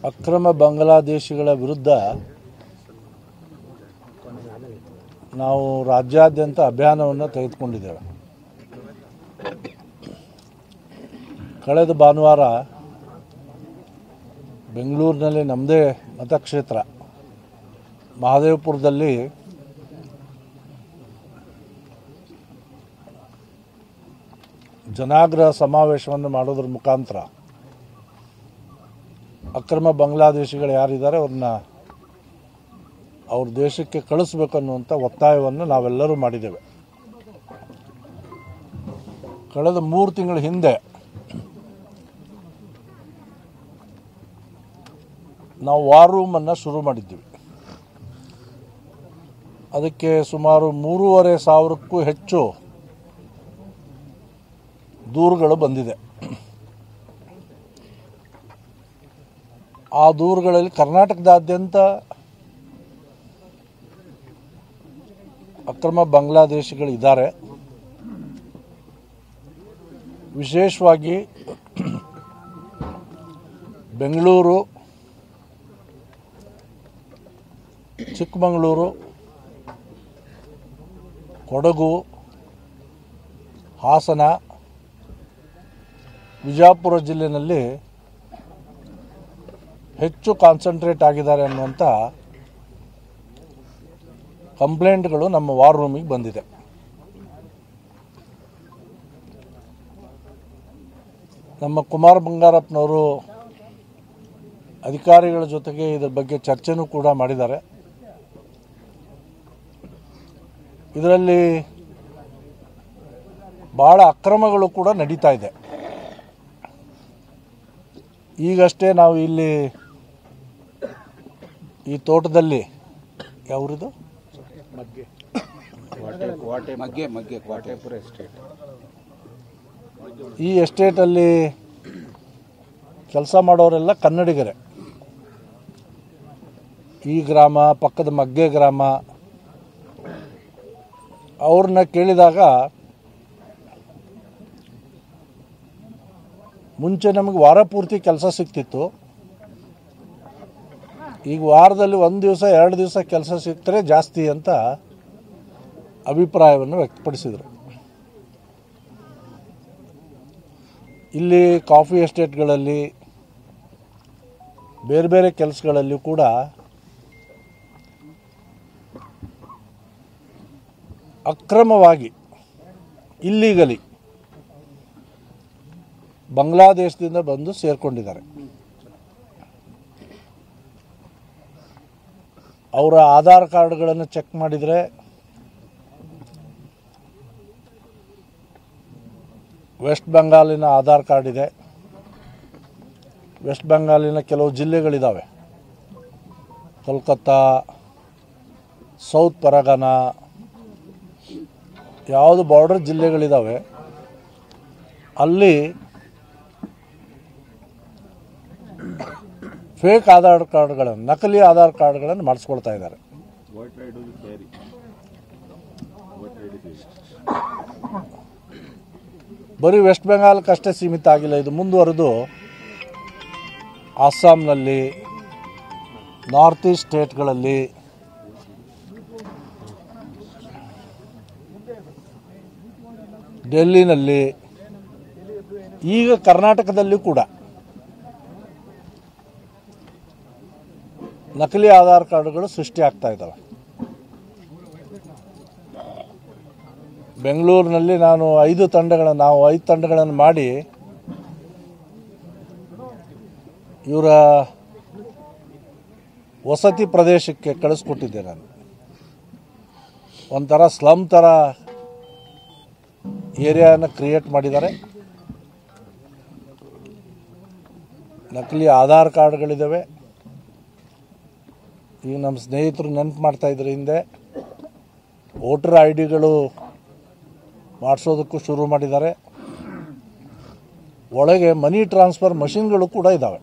ಅಕ್ರಮ ಬಾಂಗ್ಲಾದೇಶಿಗಳ ವಿರುದ್ಧ ನಾವು ರಾಜ್ಯಾದ್ಯಂತ ಅಭಿಯಾನವನ್ನು ತೆಗೆದುಕೊಂಡಿದ್ದೇವೆ. ಕಳೆದ ಭಾನುವಾರ ಬೆಂಗಳೂರಿನಲ್ಲಿ ನಮ್ಮದೇ ಮತಕ್ಷೇತ್ರ ಮಹದೇವಪುರದಲ್ಲಿ ಜನಾಗ್ರಹ ಸಮಾವೇಶವನ್ನು ಮಾಡೋದ್ರ ಮುಖಾಂತರ ಅಕ್ರಮ ಬಾಂಗ್ಲಾದೇಶಿಗಳು ಯಾರಿದ್ದಾರೆ ಅವ್ರನ್ನ ಅವ್ರ ದೇಶಕ್ಕೆ ಕಳಿಸ್ಬೇಕನ್ನುವಂಥ ಒತ್ತಾಯವನ್ನು ನಾವೆಲ್ಲರೂ ಮಾಡಿದ್ದೇವೆ. ಕಳೆದ 3 ತಿಂಗಳ ಹಿಂದೆ ನಾವು ವಾರ್ ರೂಮನ್ನು ಶುರು ಮಾಡಿದ್ದೀವಿ. ಅದಕ್ಕೆ ಸುಮಾರು 3,500ಕ್ಕೂ ಹೆಚ್ಚು ದೂರುಗಳು ಬಂದಿದೆ. ಆ ದೂರುಗಳಲ್ಲಿ ಕರ್ನಾಟಕದಾದ್ಯಂತ ಅಕ್ರಮ ಬಾಂಗ್ಲಾದೇಶಿಗಳಿದ್ದಾರೆ. ವಿಶೇಷವಾಗಿ ಬೆಂಗಳೂರು, ಚಿಕ್ಕಮಗಳೂರು, ಕೊಡಗು, ಹಾಸನ, ವಿಜಯಪುರ ಜಿಲ್ಲೆಯಲ್ಲಿ ಹೆಚ್ಚು ಕಾನ್ಸಂಟ್ರೇಟ್ ಆಗಿದ್ದಾರೆ ಅನ್ನುವಂಥ ಕಂಪ್ಲೇಂಟ್ಗಳು ನಮ್ಮ ವಾರ್ ರೂಮಿಗೆ ಬಂದಿದೆ. ನಮ್ಮ ಕುಮಾರ್ ಬಂಗಾರಪ್ಪನವರು ಅಧಿಕಾರಿಗಳ ಜೊತೆಗೆ ಇದರ ಬಗ್ಗೆ ಚರ್ಚೆನೂ ಕೂಡ ಮಾಡಿದ್ದಾರೆ. ಇದರಲ್ಲಿ ಬಹಳ ಅಕ್ರಮಗಳು ಕೂಡ ನಡೀತಾ ಇದೆ. ಈಗಷ್ಟೇ ನಾವು ಇಲ್ಲಿ ಈ ತೋಟದಲ್ಲಿ ಯಾವ್ರಿದು ಈ ಎಸ್ಟೇಟಲ್ಲಿ ಕೆಲಸ ಮಾಡೋರೆಲ್ಲ ಕನ್ನಡಿಗರೇ. ಈ ಗ್ರಾಮ ಪಕ್ಕದ ಮಗ್ಗೆ ಗ್ರಾಮ ಅವ್ರನ್ನ ಕೇಳಿದಾಗ ಮುಂಚೆ ನಮಗೆ ವಾರ ಪೂರ್ತಿ ಕೆಲಸ ಸಿಗ್ತಿತ್ತು. ಈಗ ವಾರದಲ್ಲಿ 1 ದಿವಸ 2 ದಿವಸ ಕೆಲಸ ಸಿಗ್ತರೆ ಜಾಸ್ತಿ ಅಂತ ಅಭಿಪ್ರಾಯವನ್ನು ವ್ಯಕ್ತಪಡಿಸಿದರು. ಇಲ್ಲಿ ಕಾಫಿ ಎಸ್ಟೇಟ್ಗಳಲ್ಲಿ ಬೇರೆ ಬೇರೆ ಕೆಲಸಗಳಲ್ಲಿ ಕೂಡ ಅಕ್ರಮವಾಗಿ ಇಲ್ಲೀಗಲಿ ಬಾಂಗ್ಲಾದೇಶದಿಂದ ಬಂದು ಸೇರ್ಕೊಂಡಿದ್ದಾರೆ. ಅವರ ಆಧಾರ್ ಕಾರ್ಡ್ಗಳನ್ನು ಚೆಕ್ ಮಾಡಿದರೆ ವೆಸ್ಟ್ ಬೆಂಗಾಲಿನ ಆಧಾರ್ ಕಾರ್ಡ್ ಇದೆ. ವೆಸ್ಟ್ ಬೆಂಗಾಲಿನ ಕೆಲವು ಜಿಲ್ಲೆಗಳಿದ್ದಾವೆ, ಕೋಲ್ಕತ್ತಾ, ಸೌತ್ ಪರಗನ, ಯಾವುದು ಬಾರ್ಡರ್ ಜಿಲ್ಲೆಗಳಿದ್ದಾವೆ ಅಲ್ಲಿ ಫೇಕ್ ಆಧಾರ್ ಕಾರ್ಡ್ಗಳನ್ನು, ನಕಲಿ ಆಧಾರ್ ಕಾರ್ಡ್ಗಳನ್ನು ಮಾಡಿಸ್ಕೊಳ್ತಾ ಇದ್ದಾರೆ. ಬರೀ ವೆಸ್ಟ್ ಬೆಂಗಾಲ್ಕಷ್ಟೇ ಸೀಮಿತ ಆಗಿಲ್ಲ, ಇದು ಮುಂದುವರೆದು ಅಸ್ಸಾಂನಲ್ಲಿ, ನಾರ್ತ್ ಈಸ್ಟ್ ಸ್ಟೇಟ್ಗಳಲ್ಲಿ, ಡೆಲ್ಲಿನಲ್ಲಿ, ಈಗ ಕರ್ನಾಟಕದಲ್ಲಿ ಕೂಡ ನಕಲಿ ಆಧಾರ್ ಕಾರ್ಡ್ಗಳು ಸೃಷ್ಟಿ ಆಗ್ತಾ ಇದ್ದಾವೆ. ಬೆಂಗಳೂರಿನಲ್ಲಿ ನಾವು 5 ತಂಡಗಳನ್ನು ಮಾಡಿ ಇವರ ವಸತಿ ಪ್ರದೇಶಕ್ಕೆ ಕಳಿಸ್ಕೊಟ್ಟಿದ್ದೆ. ನಾನು ಒಂಥರ ಸ್ಲಮ್ ಥರ ಏರಿಯಾನ ಕ್ರಿಯೇಟ್ ಮಾಡಿದ್ದಾರೆ. ನಕಲಿ ಆಧಾರ್ ಕಾರ್ಡ್ಗಳಿದ್ದಾವೆ. ಈಗ ನಮ್ಮ ಸ್ನೇಹಿತರು ನೆನಪು ಮಾಡ್ತಾಯಿದ್ರು, ಹಿಂದೆ ವೋಟರ್ ID ಮಾಡಿಸೋದಕ್ಕೂ ಶುರು ಮಾಡಿದ್ದಾರೆ. ಒಳಗೆ ಮನಿ ಟ್ರಾನ್ಸ್ಫರ್ ಮಷಿನ್ಗಳು ಕೂಡ ಇದ್ದಾವೆ.